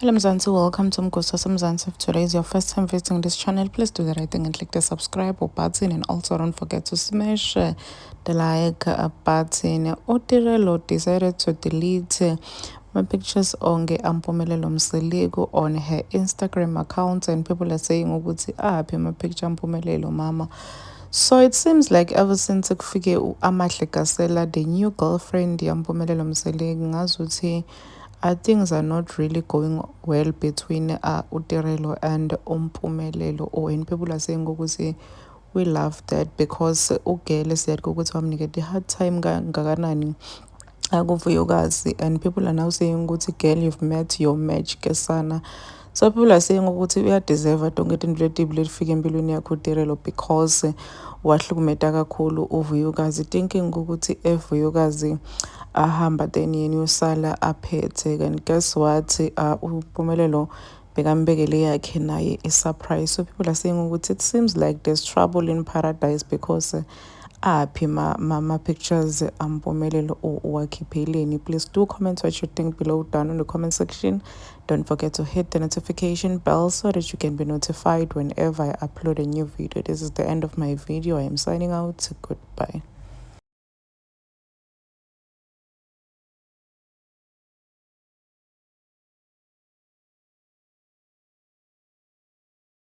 Hello Mzansi, welcome to Mgosa Mzansi. If today is your first time visiting this channel, please do the right thing and click the subscribe button, and also don't forget to smash the like button. Otirelo decided to delete my pictures on Ampumelelo Mseligo on her Instagram account, and people are saying ukuthi aphi my picture Ampumelelo mama. So it seems like ever since kufike Amahle Kasela, the new girlfriend yampumelelo Mseligo, ngazuthi things are not really going well between Utirelo and Umpumelelo, or when people are saying ukuthi we love that because ugele said ukuthi wamnikete hard time ngakanani akuvuyokazi, and people are now saying ukuthi girl, you've met your match kesana. So people are saying ukuthi uyadeserve tonke into letibi letifika empilweni yakho Utirelo because wahlukumeta kakhulu uvuyokazi, thinking ukuthi evuyokazi ahamba then yena uyosala aphethe. And guess what, uMpumelelo bekambekele yakhe naye surprise. So people are saying ukuthi it seems like there's trouble in paradise because aphi ma pictures Mpumelelo uwakhipheleni. Please do comment what you think below down in the comment section. Don't forget to hit the notification bell so that you can be notified whenever I upload a new video. This is the end of my video. I am signing out. Goodbye.